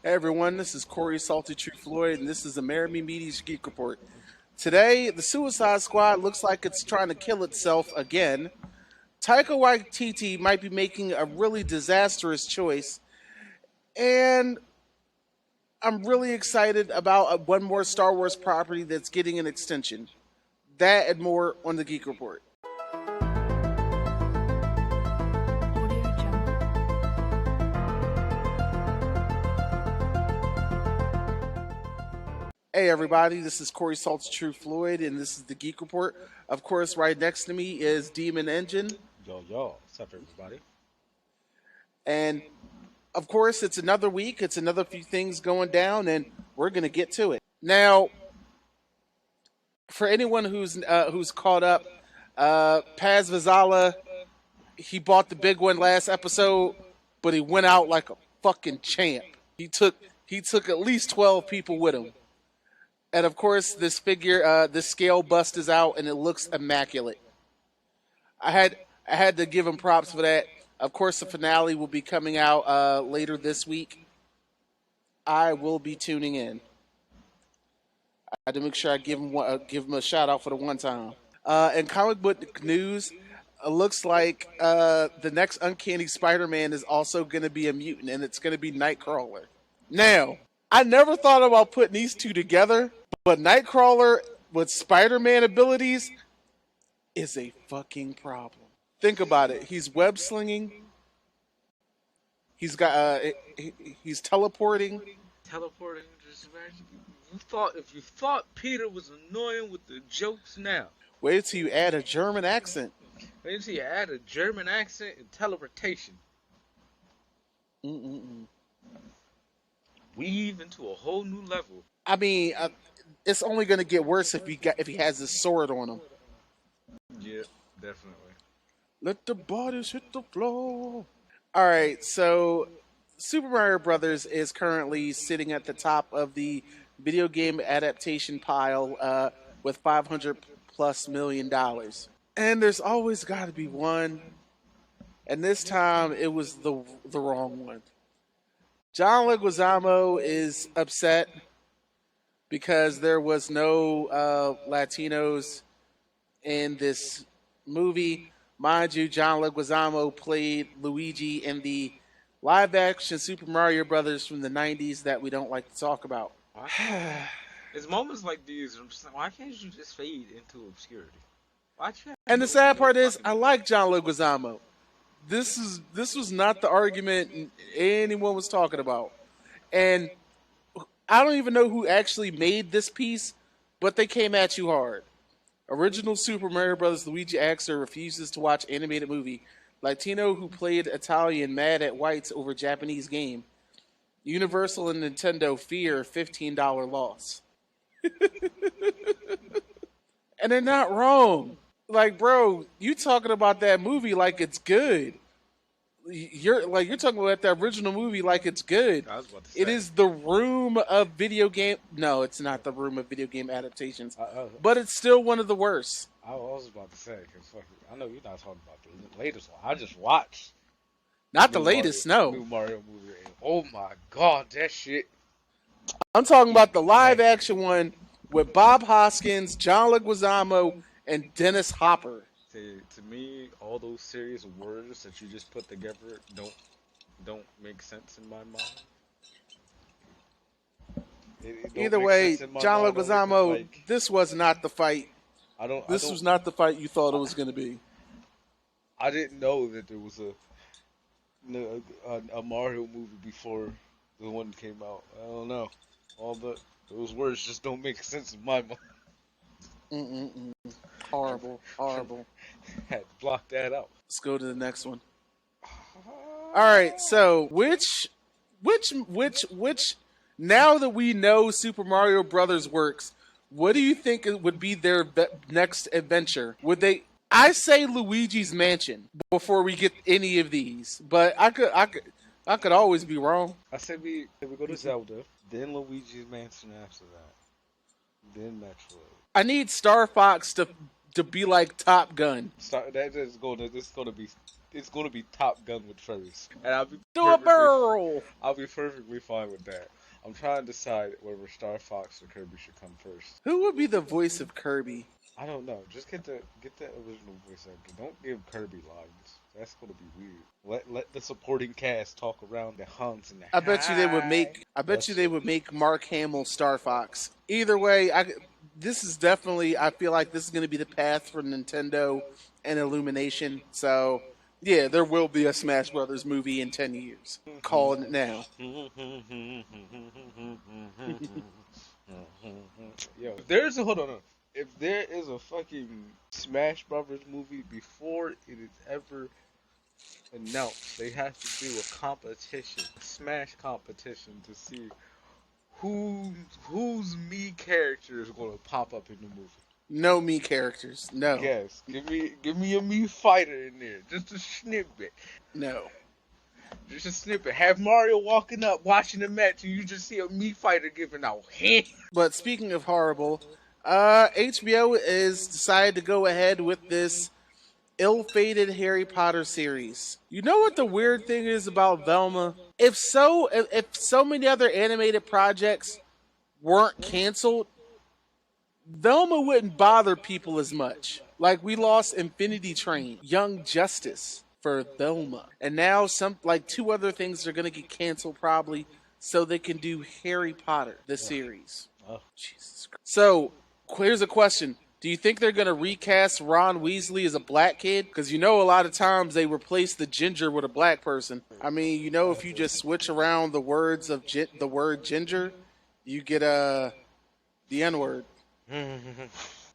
Hey everyone, this is Corey Salty True Floyd, and this is Amerime Media's Geek Report. Today, the Suicide Squad looks like it's trying to kill itself again. Taika Waititi might be making a really disastrous choice, and I'm really excited about one more Star Wars property that's getting an extension. That and more on the Geek Report. Hey everybody, this is Corey Salt's True Floyd, and this is the Geek Report. Of course, right next to me is Demon Engine. Yo, what's up everybody? And of course, it's another week, it's another few things going down, and we're going to get to it. Now, for anyone who's caught up, Paz Vizala, he bought the big one last episode, but he went out like a fucking champ. He took at least 12 people with him. And of course, this figure, this scale bust is out, and it looks immaculate. I had to give him props for that. Of course, the finale will be coming out later this week. I will be tuning in. I had to make sure I give him a shout out for the one time. In comic book news, it looks like the next Uncanny Spider-Man is also going to be a mutant, and it's going to be NIGHTCRAWLER. Now, I never thought about putting these two together, but NIGHTCRAWLER with Spider-Man abilities is a fucking problem. Think about it. He's web slinging. He's got he's teleporting. Teleporting. Just imagine if you thought Peter was annoying with the jokes now. Wait till you add a German accent. Wait till you add a German accent and teleportation. Weave into a whole new level. I mean, it's only going to get worse if he has his sword on him. Yeah, definitely. Let the bodies hit the floor. All right, so Super Mario Brothers is currently sitting at the top of the video game adaptation pile with $500+ million. And there's always got to be one. And this time it was the wrong one. John Leguizamo is upset because there was no Latinos in this movie. Mind you, John Leguizamo played Luigi in the live-action Super Mario Brothers from the 90s that we don't like to talk about. It's moments like these, I'm just like, why can't you just fade into obscurity? And the sad part is, I like John Leguizamo. This was not the argument anyone was talking about. And I don't even know who actually made this piece, but they came at you hard. Original Super Mario Bros. Luigi Axer refuses to watch animated movie. Latino who played Italian mad at whites over Japanese game. Universal and Nintendo fear $15 loss. And they're not wrong. Like, bro, you talking about that movie like it's good. You're talking about that original movie like it's good. I was about to say. It is the room of video game. No, it's not the room of video game adaptations, but it's still one of the worst. I was about to say, because I know you're not talking about the latest one. I just watched. Not the latest, no. New Mario movie. Oh my god, that shit. I'm talking about the live action one with Bob Hoskins, John Leguizamo, and Dennis Hopper. To me, all those series of words that you just put together don't make sense in my mind. Either way, John Leguizamo, this was not the fight. This was not the fight you thought it was going to be. I didn't know that there was a Mario movie before the one came out. I don't know. Those words just don't make sense in my mind. Horrible. Had to block that out. Let's go to the next one. All right, so which now that we know Super Mario Brothers works, what do you think would be their next adventure? Would they? I say Luigi's Mansion before we get any of these, but I could always be wrong. I said we go to Zelda, then Luigi's Mansion after that, then Metroid. I need Star Fox to be like Top Gun. This is going to be it's gonna be Top Gun with furries, and Do a barrel. I'll be perfectly fine with that. I'm trying to decide whether Star Fox or Kirby should come first. Who would be the voice of Kirby? I don't know. Just get the original voice actor. Don't give Kirby lines. That's gonna be weird. Let the supporting cast talk around the hunts and the. I bet you they would make. I bet That's you they it. would make Mark Hamill Star Fox. Either way, this is definitely. I feel like this is going to be the path for Nintendo and Illumination. So yeah, there will be a Smash Brothers movie in 10 years. Calling it now. Yo, there's a hold on. If there is a fucking Smash Brothers movie before it is ever announced, they have to do a competition, Smash competition, to see whose me character is going to pop up in the movie. No me characters. No. Yes, give me a me fighter in there, just a snippet. No. Just a snippet. Have Mario walking up, watching the match, and you just see a me fighter giving out hand. But speaking of horrible, HBO is decided to go ahead with this ill-fated Harry Potter series. You know what the weird thing is about Velma? If so many other animated projects weren't canceled, Velma wouldn't bother people as much. Like we lost Infinity Train, Young Justice for Velma, and now two other things are gonna get canceled probably, so they can do Harry Potter the series. Oh. Jesus Christ. So here's a question. Do you think they're going to recast Ron Weasley as a black kid? Because you know a lot of times they replace the ginger with a black person. I mean, you know, if you just switch around the words of the word ginger, you get the N-word.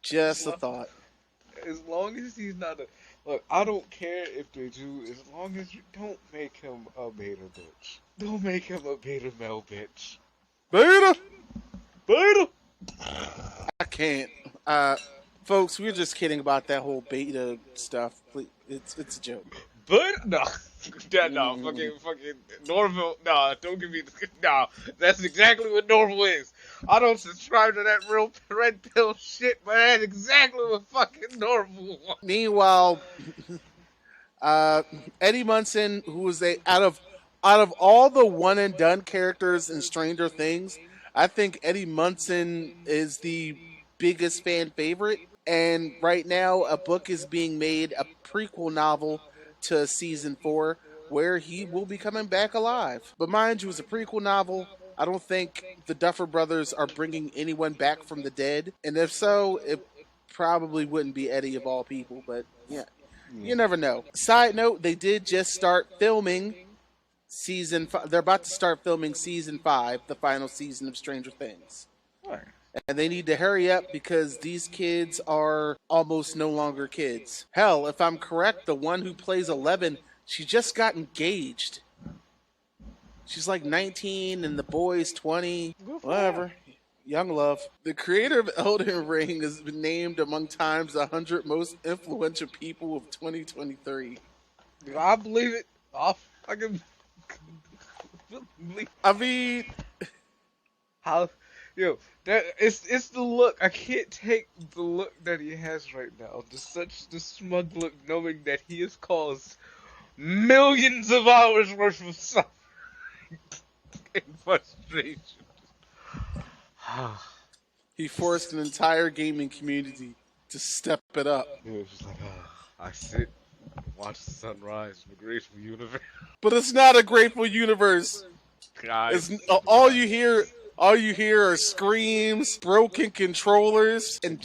Just a thought. As long as he's not a... Look, I don't care if they do, as long as you don't make him a beta bitch. Don't make him a beta male bitch. Beta! Beta! I can't. Folks, we're just kidding about that whole beta stuff. Please, it's a joke. But no, no, fucking Norville. No, don't give me. No, that's exactly what Norville is. I don't subscribe to that real red pill shit, but that's exactly what fucking Norville wants. Meanwhile, Eddie Munson, who was out of all the one and done characters in Stranger Things, I think Eddie Munson is the biggest fan favorite. And right now, a book is being made, a prequel novel to season 4, where he will be coming back alive. But mind you, it's a prequel novel. I don't think the Duffer Brothers are bringing anyone back from the dead. And if so, it probably wouldn't be Eddie of all people. But yeah, you never know. Side note, they did just start filming season 5. They're about to start filming season 5, the final season of Stranger Things. Right. And they need to hurry up because these kids are almost no longer kids. Hell, if I'm correct, the one who plays 11, she just got engaged. She's like 19 and the boy's 20. Whatever. Young love. The creator of Elden Ring has been named among Time's 100 most influential people of 2023. I believe it. I fucking believe. I mean, How, yo, that it's the look. I can't take the look that he has right now. The smug look, knowing that he has caused millions of hours worth of suffering and frustration. he forced an entire gaming community to step it up. It was just like, I sit, watch the sunrise in a graceful universe. But it's not a grateful universe. Guys, All you hear are screams, broken controllers, and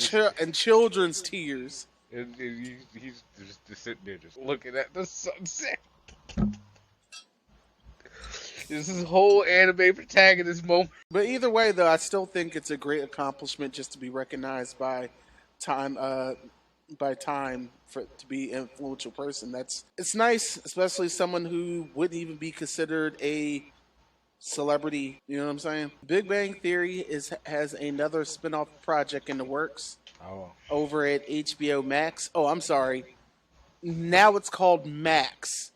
children's tears. and he's just sitting there, just looking at the sunset. This is his whole anime protagonist moment. But either way, though, I still think it's a great accomplishment just to be recognized by Time, to be an influential person. It's nice, especially someone who wouldn't even be considered a celebrity. You know what I'm saying? Big Bang Theory has another spin-off project in the works over at HBO Max. Oh, I'm sorry. Now it's called Max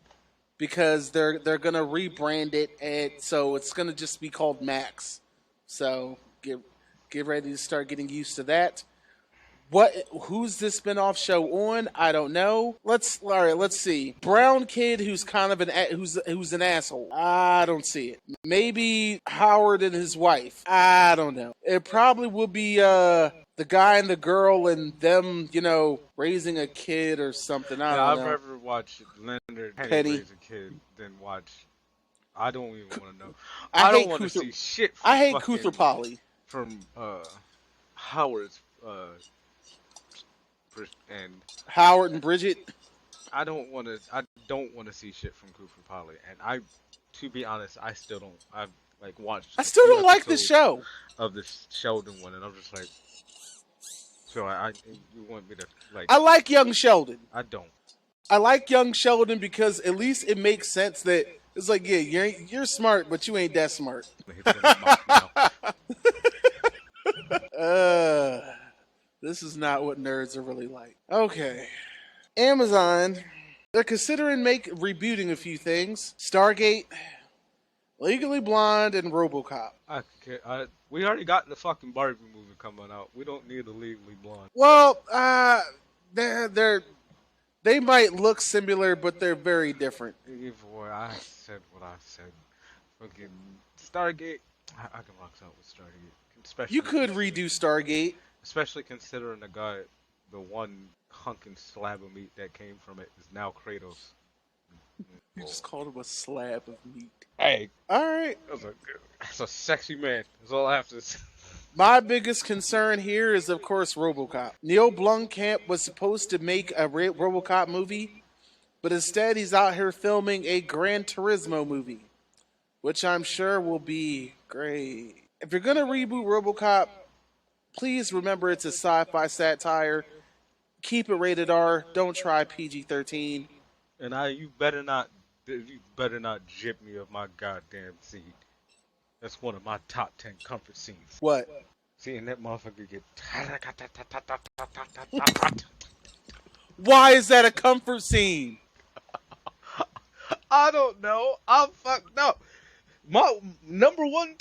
because they're gonna rebrand it, and so it's gonna just be called Max. So get ready to start getting used to that. Who's this spinoff show on? I don't know. Let's see. Brown kid who's kind of who's an asshole. I don't see it. Maybe Howard and his wife. I don't know. It probably will be the guy and the girl and them, raising a kid or something. I Yeah, don't I'd know. rather watch Leonard Penny. raise a kid than watch. I don't even want to know. I I don't hate want to Cuther. see shit I from hate fucking Cuther Polly. from Howard's and Howard and Bridget. I don't want to see shit from Cooper Polly. And to be honest, I still don't. I've like watched I a still few don't like the episodes show. of this Sheldon one, and I'm just like, so you want me to like? I like young Sheldon. I don't. I like young Sheldon because at least it makes sense that it's like, yeah, you're smart, but you ain't that smart. This is not what nerds are really like. Okay. Amazon, they're considering rebooting a few things. Stargate, Legally Blonde, and RoboCop. We already got the fucking Barbie movie coming out. We don't need a Legally Blonde. Well, they might look similar, but they're very different. Boy, I said what I said. Fucking Stargate, I can rock out with Stargate. Especially You could redo Stargate. Especially considering the one hunkin' slab of meat that came from it is now Kratos. You just called him a slab of meat. Hey. Alright. That's a sexy man. That's all I have to say. My biggest concern here is, of course, RoboCop. Neil Blomkamp was supposed to make a RoboCop movie, but instead he's out here filming a Gran Turismo movie, which I'm sure will be great. If you're going to reboot RoboCop, please remember it's a sci-fi satire. Keep it rated R. Don't try PG-13. And you better not jip me of my goddamn seat. That's one of my top 10 comfort scenes. What? Seeing that motherfucker get. Why is that a comfort scene? I don't know. I'm fucked up. My number one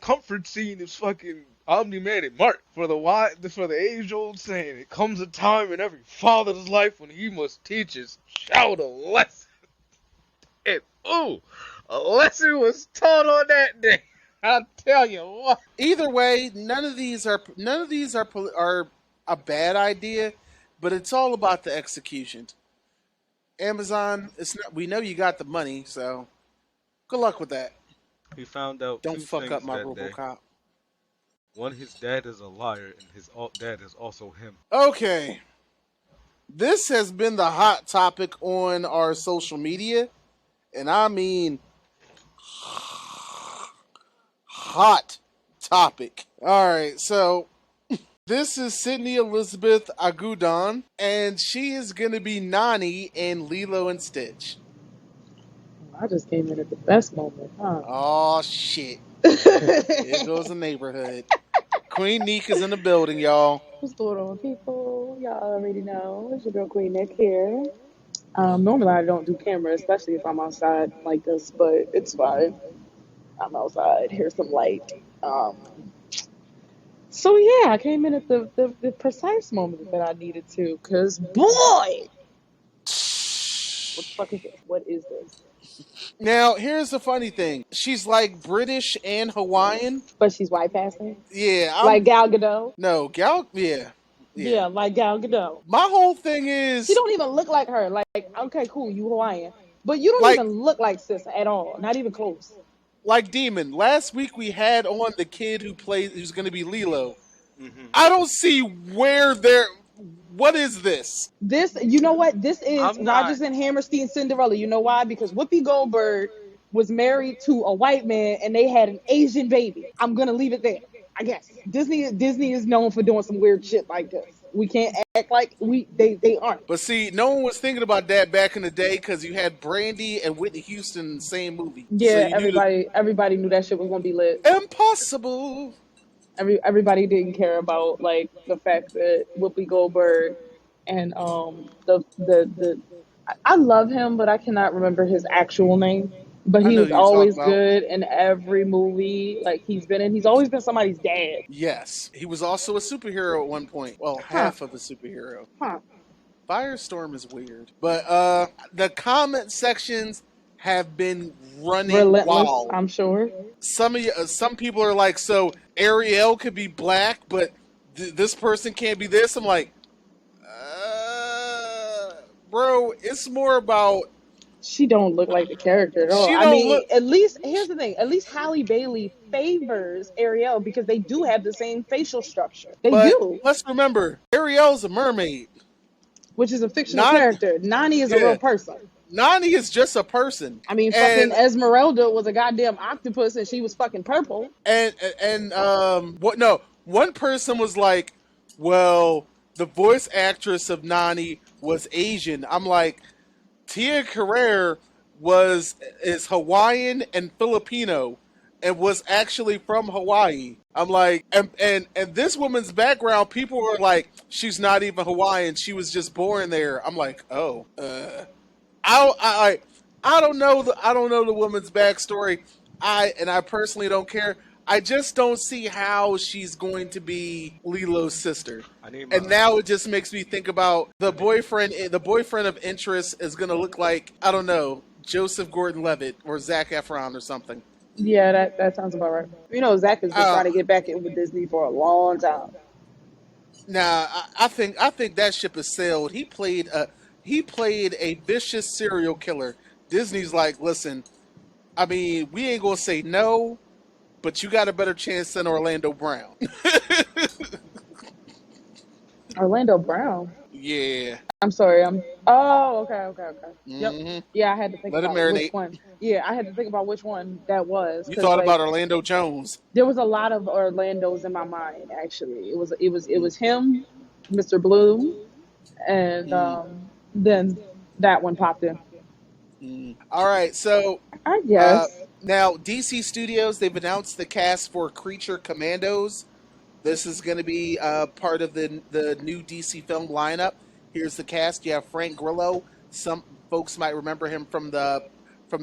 comfort scene is fucking Omni-Man and Mark for the age-old saying. It comes a time in every father's life when he must teach his child a lesson. And a lesson was taught on that day. I'll tell you what. Either way, none of these are a bad idea, but it's all about the execution. Amazon, we know you got the money, so good luck with that. He found out. Don't fuck up my RoboCop. Day. One, his dad is a liar, and his dad is also him. Okay. This has been the hot topic on our social media, and I mean hot topic. Alright, so this is Sydney Elizabeth Agudon, and she is going to be Nani in Lilo and Stitch. I just came in at the best moment, huh? Oh, shit. Here goes the neighborhood. Queen Neek is in the building, y'all. What's going on, people? Y'all already know. It's your girl Queen Nick here. Normally I don't do camera, especially if I'm outside like this, but it's fine. I'm outside. Here's some light. So yeah, I came in at the precise moment that I needed to, cause boy, what the fuck is this? What is this? Now, here's the funny thing. She's like British and Hawaiian. But she's white passing? Yeah. Like Gal Gadot? No, Yeah, like Gal Gadot. My whole thing is... She don't even look like her. Like, okay, cool, you Hawaiian. But you don't even look like sis at all. Not even close. Like Demon. Last week we had on the kid who's going to be Lilo. Mm-hmm. I don't see where they're... What is this? This, you know what? This is Rodgers and Hammerstein Cinderella. You know why? Because Whoopi Goldberg was married to a white man and they had an Asian baby. I'm going to leave it there, I guess. Disney is known for doing some weird shit like this. We can't act like they aren't. But see, no one was thinking about that back in the day because you had Brandy and Whitney Houston in the same movie. Yeah, so everybody knew that shit was going to be lit. Impossible. Everybody didn't care about like the fact that Whoopi Goldberg and I love him, but I cannot remember his actual name. But I he know was who you're talking always about. good in every movie like he's been in. He's always been somebody's dad. Yes, he was also a superhero at one point. Well, Huh. half of a superhero. Huh. Firestorm is weird, but the comment sections have been running Relentless, wild. I'm sure. Some people are like, so Ariel could be black, but this person can't be this. I'm like, bro, it's more about She don't look like the character at all. she I don't mean, look. at least here's the thing. At least Halle Bailey favors Ariel because they do have the same facial structure. They But do, let's remember, Ariel's a mermaid. which is a fictional Not character. Nani is a real yeah, person. Nani is just a person, I mean, fucking and Esmeralda was a goddamn octopus and she was fucking purple. what? No, one person was like, well, the voice actress of Nani was Asian. I'm like, Tia Carrere is Hawaiian and Filipino and was actually from Hawaii. I'm like, and this woman's background, people were like, she's not even Hawaiian. She was just born there. I'm like, oh, I I I don't know the woman's backstory. I personally don't care. I just don't see how she's going to be Lilo's sister. I need And my. now it just makes me think about the boyfriend. The boyfriend of interest is going to look like, I don't know, Joseph Gordon-Levitt or Zac Efron or something. Yeah, that sounds about right. You know, Zach has been Uh, trying to get back in with Disney for a long time. Nah, I think that ship has sailed. He played a vicious serial killer. Disney's like, listen, I mean, we ain't gonna say no, but you got a better chance than Orlando Brown. Orlando Brown. Yeah. I'm sorry. Oh, okay. Yep. Hmm. Yeah, I had to think Let it about which marinate. one. Yeah, I had to think about which one that was You because thought like about Orlando Jones. there was a lot of Orlandos in my mind. Actually, it was him, Mr. Bloom, and Mm, then that one popped in. All right, so I uh, guess. now DC Studios, they've announced the cast for Creature Commandos. This is going to be part of the new DC film lineup. Here's the cast. You have Frank Grillo. Some folks might remember him from the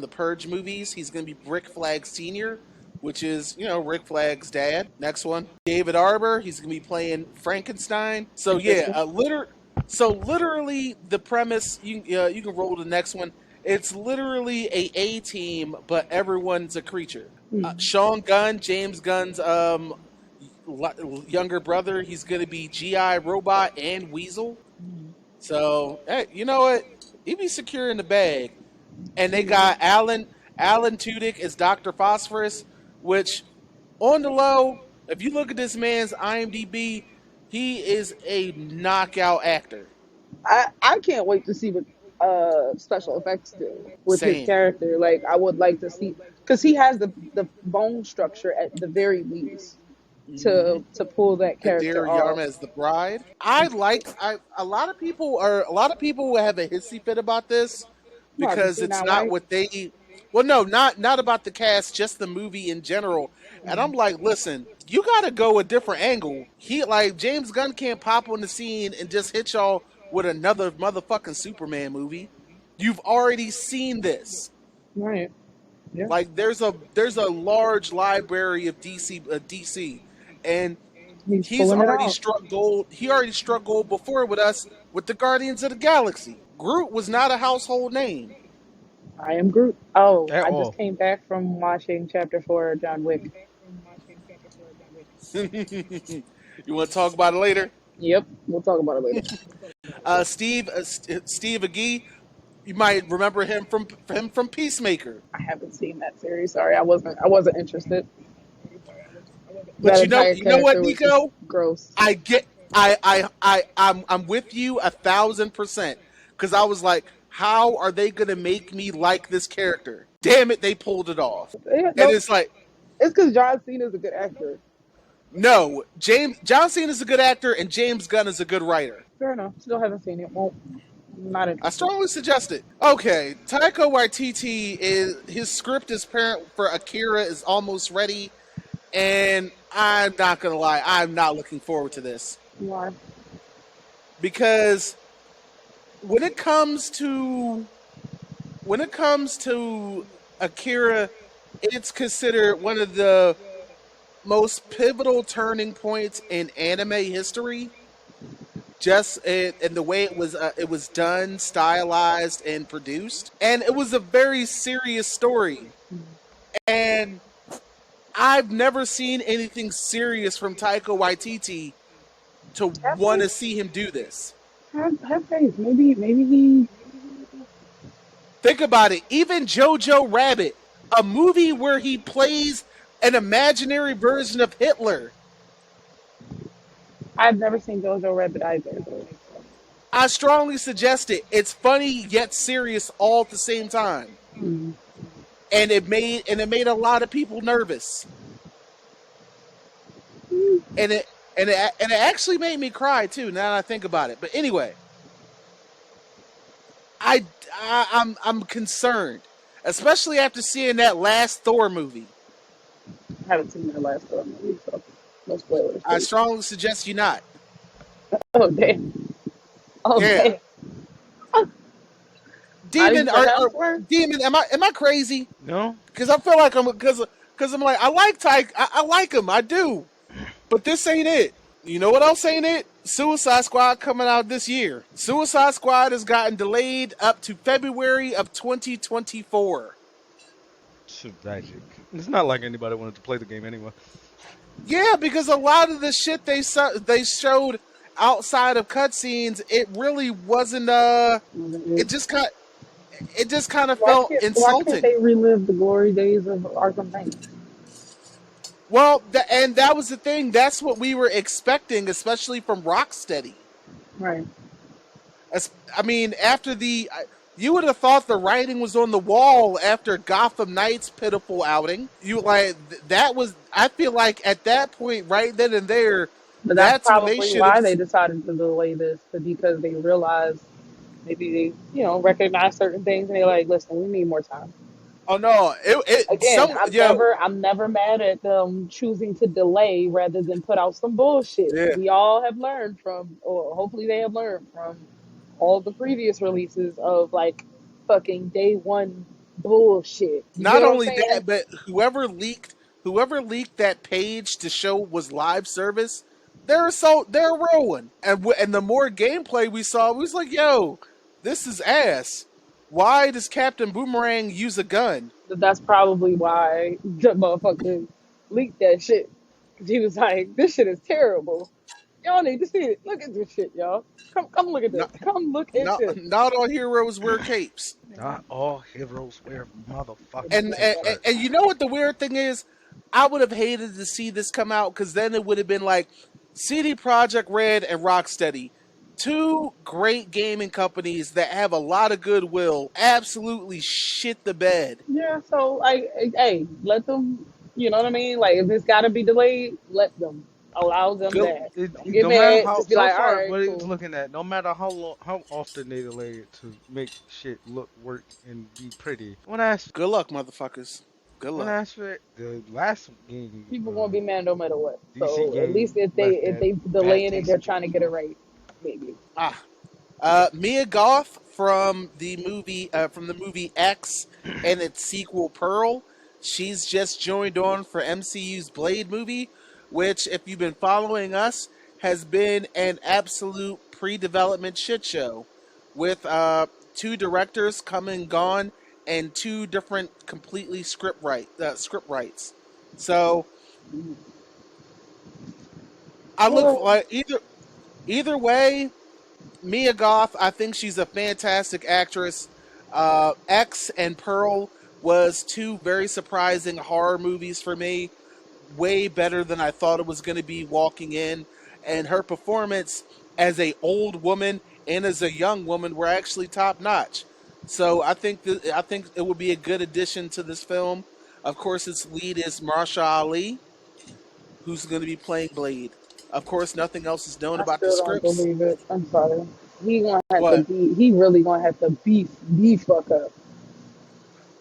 Purge movies. He's going to be Rick Flag Senior, which is Rick Flag's dad. Next one, David Arbor. He's going to be playing Frankenstein. So yeah, Interesting. literally the premise. You can roll to the next one. It's literally a team, but everyone's a creature. Sean Gunn, James Gunn's younger brother. He's going to be GI Robot and Weasel. So hey, you know what? He be secure in the bag. And they got Alan Tudyk as Dr. Phosphorus, which on the low, if you look at this man's IMDb, he is a knockout actor. I can't wait to see what special effects do with his Same. character. Like I would like to see because he has the bone structure at the very least Hmm. to pull that character Kadir Yarma off. as the bride. I a lot of people have a hissy fit about this Why? Because because he it's not not white. what they well no, not about the cast, just the movie in general. And I'm like, listen, you gotta go a different angle. He like James Gunn can't pop on the scene and just hit y'all with another motherfucking Superman movie. You've already seen this. Right. Yeah. Like there's a large library of DC, and He's pulling it off. He already struck gold before with us with the Guardians of the Galaxy. Groot was not a household name. I am Groot. Oh, At I just all. came back from watching Chapter 4 of John Wick. You want to talk about it later? Yep, we'll talk about it later. Steve Agee, you might remember him from Peacemaker. I haven't seen that series. Sorry, I wasn't interested. But That entire you know what, character was just Nico? gross. I get I'm with you 1,000% because I was like, how are they gonna make me like this character? Damn it, they pulled it off. Yeah, And no, it's like, it's because John Cena is a good actor. no, James John Cena is a good actor and James Gunn is a good writer. Fair enough. Still haven't seen it. Won't. Not I interested. strongly suggest it. Okay, Taika Waititi is his script is parent for Akira is almost ready, and I'm not gonna lie, I'm not looking forward to this Why? because when it comes to Akira, it's considered one of the most pivotal turning points in anime history. Just in the way it was done, stylized, and produced, and it was a very serious story. And I've never seen anything serious from Taika Waititi to want to see him do this. Have faith. Maybe he. Think about it. Even Jojo Rabbit, a movie where he plays an imaginary version of Hitler. I've never seen Jojo Rabbit either. I strongly suggest it. It's funny yet serious all at the same time. Mm. And it made a lot of people nervous. And it actually made me cry too, now that I think about it. But anyway, I'm concerned, especially after seeing that last Thor movie. I haven't seen that last Thor movie, so no spoilers. I strongly suggest you not. Oh damn. Oh Yeah. damn. Demon, am I crazy? No. Because I feel like I'm like I like Tyke, I like him, I do. But this ain't it. You know what else ain't it? Suicide Squad coming out this year. Suicide Squad has gotten delayed up to February of 2024. Tragic. It's not like anybody wanted to play the game anyway. Yeah, because a lot of the shit they showed outside of cutscenes, it really wasn't. It just kind of felt insulting. Why can't they relive the glory days of Arkham Knight? Well, and that was the thing. That's what we were expecting, especially from Rocksteady. Right. I mean, after you would have thought the writing was on the wall after Gotham Knight's pitiful outing. That was. I feel like at that point, right then and there, but that's probably why they decided to delay this, because they realized maybe they, recognize certain things and they're like, listen, we need more time. Oh no! I'm never mad at them choosing to delay rather than put out some bullshit. Yeah. We all have learned from, or hopefully they have learned from, all the previous releases of like fucking day one bullshit. Not only that, but whoever leaked that page to show was live service, they're a real one. And the more gameplay we saw, we was like, yo, this is ass. Why does Captain Boomerang use a gun? That's probably why the motherfucker leaked that shit. Cause he was like, this shit is terrible. Y'all need to see it. Look at this shit, y'all. Come look at this. Come look at this. Not all heroes wear capes. Not all heroes wear motherfucking and you know what the weird thing is? I would have hated to see this come out, because then it would have been like CD Projekt Red and Rocksteady. Two great gaming companies that have a lot of goodwill absolutely shit the bed. Yeah, so hey, let them, you know what I mean? Like, if it's got to be delayed, let them. Allow them that. Don't get mad. Just be like, all right, what cool. he's looking at, no matter how often they delay it to make shit work and be pretty. Good luck, motherfuckers. Good luck. One aspect, the last game, people won't be mad no matter what. DC so at least if they delaying it, they're trying to get it right. Maybe. Mia Goth from the movie X and its sequel Pearl. She's just joined on for MCU'S Blade movie, which, if you've been following us, has been an absolute pre-development shit show with two directors come and gone and two different completely script rights. So I look like either way, Mia Goth, I think she's a fantastic actress. X and Pearl was two very surprising horror movies for me. Way better than I thought it was going to be walking in. And her performance as a old woman and as a young woman were actually top notch. So I think it would be a good addition to this film. Of course, its lead is Mahershala Ali, who's going to be playing Blade. Of course, nothing else is known about the scripts. I don't believe it. I'm sorry. He really gonna have to beef fuck up.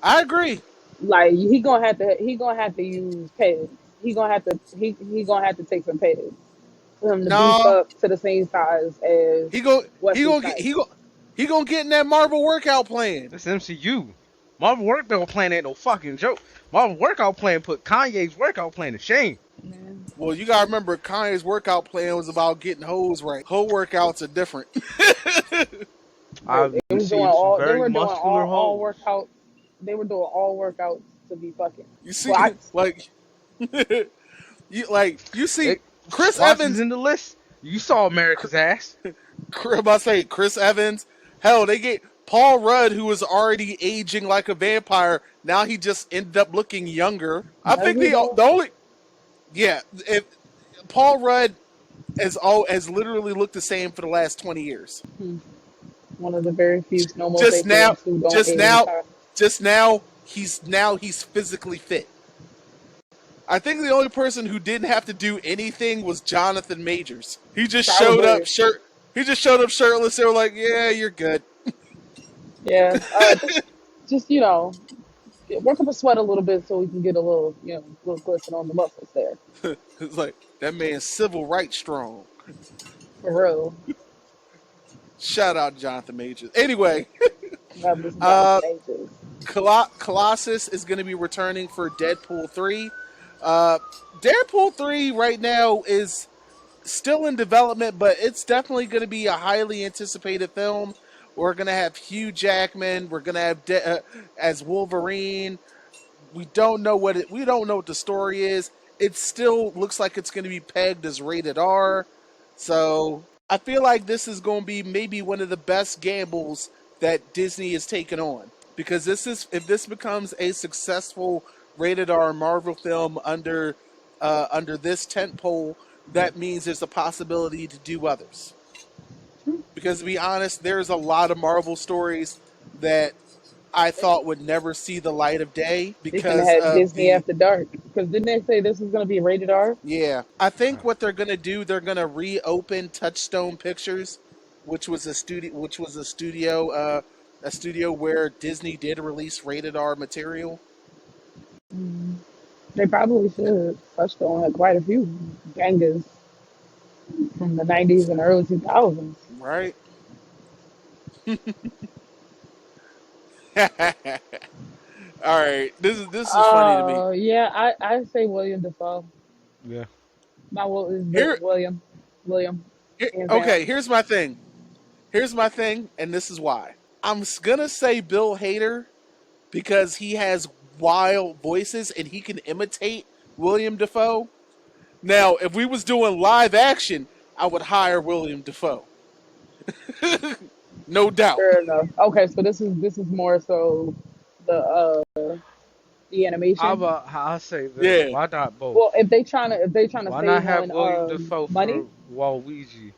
I agree. Like he gonna have to use pads. He gonna have to take some pads for him to beef up to the same size as he gonna get in that Marvel workout plan. That's MCU. Marvel workout plan ain't no fucking joke. Marvel workout plan put Kanye's workout plan to shame. Man. Well, you gotta remember, Kanye's workout plan was about getting hoes right. Hoe workouts are different. I've They was doing seen some all. They very were doing muscular all hoes. workouts. They were doing all workouts to be fucking. You see, Well, like, you see, It, Chris Watson's Evans. in the list. You saw America's ass. I'm about to say Chris Evans. Hell, they get Paul Rudd, who was already aging like a vampire. Now he just ended up looking younger. I as think we the go. only, yeah, if Paul Rudd has literally looked the same for the last 20 years. One of the very few snowmobile Just now, sapiens who don't just age. now, just now, he's physically fit. I think the only person who didn't have to do anything was Jonathan Majors. He just showed up shirtless. They were like, "Yeah, you're good." Yeah. Just work up a sweat a little bit so we can get a little little glisten on the muscles there. It's like that man's civil rights strong. For real. Shout out to Jonathan Majors. Anyway, That was Jonathan Ages. Colossus is going to be returning for Deadpool 3. Deadpool 3 right now is still in development, but it's definitely going to be a highly anticipated film. We're going to have Hugh Jackman. We're going to have as Wolverine. We don't know what the story is. It still looks like it's going to be pegged as rated R. So I feel like this is going to be maybe one of the best gambles that Disney has taken on, because if this becomes a successful rated R Marvel film under this tentpole, that means there's a possibility to do others. Because to be honest, there's a lot of Marvel stories that I thought would never see the light of day They can because have of Disney the. After Dark. Because didn't they say this is going to be rated R? Yeah, I think what they're gonna do, they're gonna reopen Touchstone Pictures, which was a studio where Disney did release rated R material. They probably should. Touchstone had quite a few bangers from the 90s and early 2000s. Right. All right. This is funny to me. Yeah, I say William Defoe. Yeah. Not Will is Here, William. William. Hands down. okay. Here's my thing. And this is why. I'm gonna say Bill Hader because he has wild voices and he can imitate William Defoe. Now, if we was doing live action, I would hire William Defoe. No doubt. Fair enough. Okay, so this is more so the animation. I'll say this. Yeah. Why not both? Well, if they trying to Why not save have on William Defoe money, for Waluigi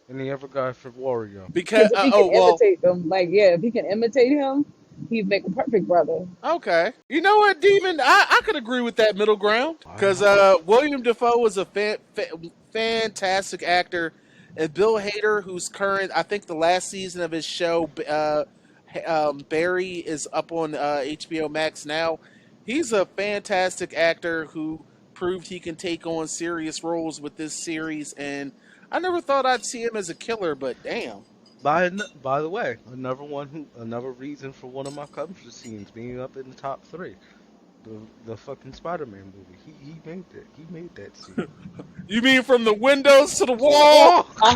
and the other guy for Wario? Because because if he can imitate them, like if he can imitate him, he'd make a perfect brother. okay. You know what, Demon? I could agree with that middle ground because William Defoe is a fantastic actor, and Bill Hader, who's current, I think the last season of his show, Barry, is up on HBO Max now. He's a fantastic actor who proved he can take on serious roles with this series, and I never thought I'd see him as a killer, but damn. By the way, another reason for one of my comfort scenes being up in the top 3, the fucking Spider-Man movie. He made that scene. You mean from the windows to the wall? Oh! I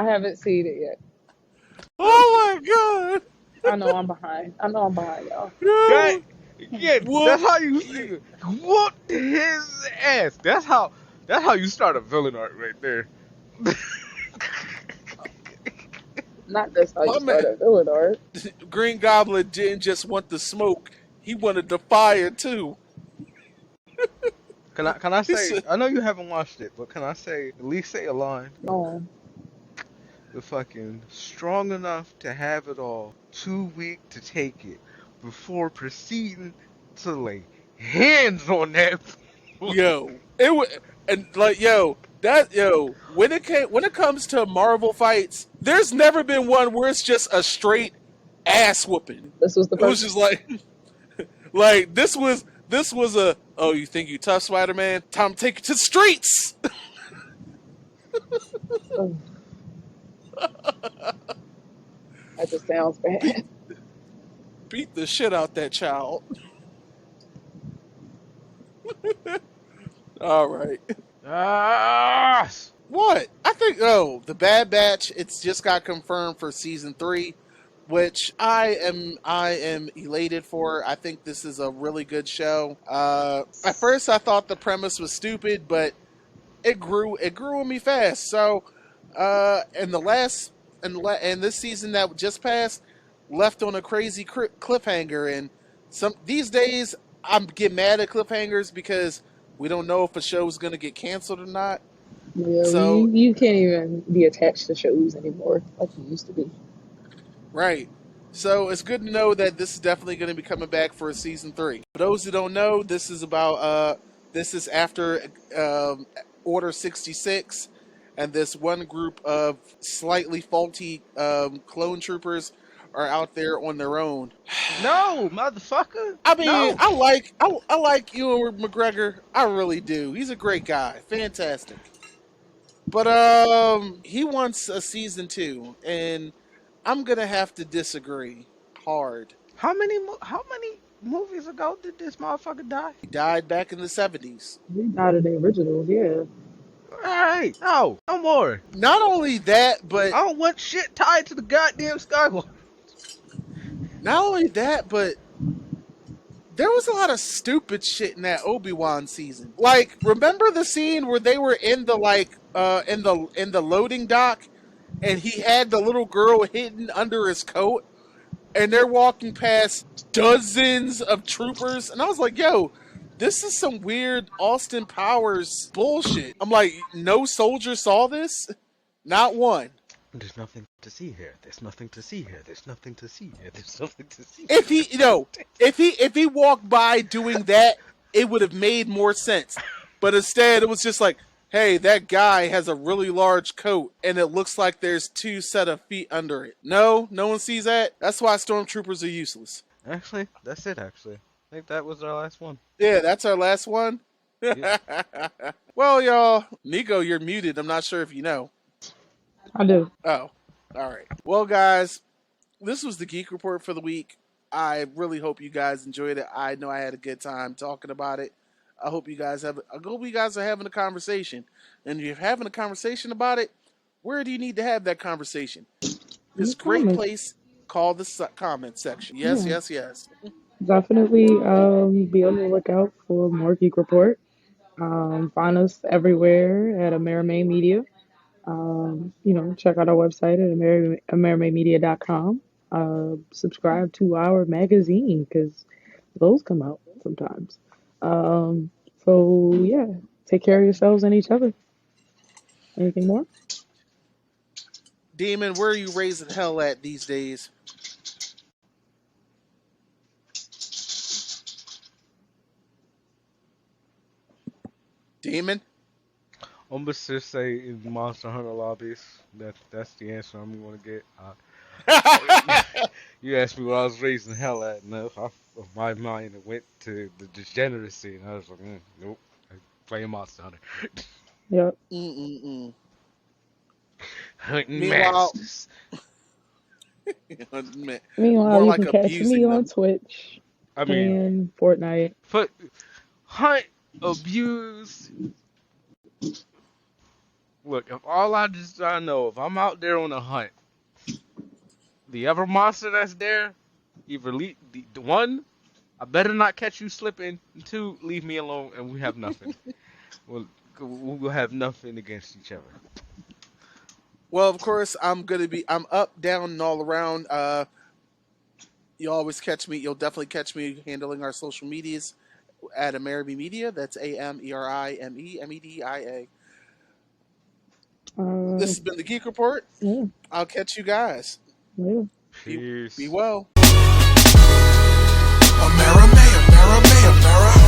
haven't seen it yet. Oh my god! I know I'm behind, y'all. That, yeah, What? that's how you see it. Whoop his ass. That's how you start a villain arc right there. Not that's how My you man- start a villain art. Green Goblin didn't just want the smoke; he wanted the fire too. Can I He say? said- I know you haven't watched it, but can I say at least say a line? No. The fucking strong enough to have it all, too weak to take it, before proceeding to lay hands on that. Yo, it was, and like when it comes to Marvel fights, there's never been one where it's just a straight ass whooping. This was the It was first. just like this was a, oh, you think you tough, Spider-Man? Time to take you to the streets. That just sounds bad. Beat the shit out that child. All right. Ah! What? I think the Bad Batch, it's just got confirmed for season 3, which I am elated for. I think this is a really good show. At first I thought the premise was stupid, but it grew on me fast. So and the last and this season that just passed left on a crazy cliffhanger, and some these days I'm get mad at cliffhangers because we don't know if a show is going to get canceled or not. Yeah, So you can't even be attached to shows anymore like you used to be. right. So it's good to know that this is definitely going to be coming back for season 3. For those who don't know, this is about this is after Order 66, and this one group of slightly faulty clone troopers are out there on their own. No, motherfucker. I mean, No. I like Ewan McGregor. I really do. He's a great guy, fantastic. But he wants a season 2, and I'm gonna have to disagree hard. How many movies ago did this motherfucker die? He died back in the 70s. We died of the originals, yeah. Alright. No more. Not only that, but I don't want shit tied to the goddamn Skywalker. not only that, but there was a lot of stupid shit in that Obi-Wan season. Like, remember the scene where they were in the in the loading dock, and he had the little girl hidden under his coat, and they're walking past dozens of troopers, and I was like, yo, this is some weird Austin Powers bullshit. I'm like, no soldier saw this? Not one. There's nothing to see here. There's nothing to see here. There's nothing to see here. There's nothing to see. If he, if he walked by doing that, it would have made more sense. But instead, it was just like, hey, that guy has a really large coat, and it looks like there's 2 set of feet under it. No one sees that. That's why stormtroopers are useless. Actually, that's it. Actually, I think that was our last one. Yeah, that's our last one. Yeah. Well, y'all, Nico, you're muted. I'm not sure if you know. I do. Oh, all right. Well, guys, this was the Geek Report for the week. I really hope you guys enjoyed it. I know I had a good time talking about it. I hope you guys are having a conversation. And if you're having a conversation about it, where do you need to have that conversation? This great place called the comment section. Yes, Yeah. yes. Definitely be on the lookout for more Geek Report. Find us everywhere at Amerime Media. Check out our website at AmerimeMedia.com. Subscribe to our magazine because those come out sometimes. So yeah, take care of yourselves and each other. Anything more? Demon, where are you raising hell at these days? Demon? I'm gonna just say in Monster Hunter lobbies. That's the answer I'm gonna get. You asked me what I was raising hell at, and my mind went to the degeneracy, and I was like, nope, I'm playing Monster Hunter. Yep. Meanwhile, Meanwhile, you like can catch me on Twitch and Fortnite. Hunt abuse. Look, if all I know, if I'm out there on a hunt, the other monster that's there, either the one, I better not catch you slipping. And 2, leave me alone, and we have nothing. We'll have nothing against each other. Well, of course, I'm up, down, and all around. You always catch me. You'll definitely catch me handling our social medias at Amerime Media. That's AMERIMEMEDIA. This has been the Geek Report. Yeah. I'll catch you guys. Yeah. Peace. Be well. Amerime, Amerime, Amerime.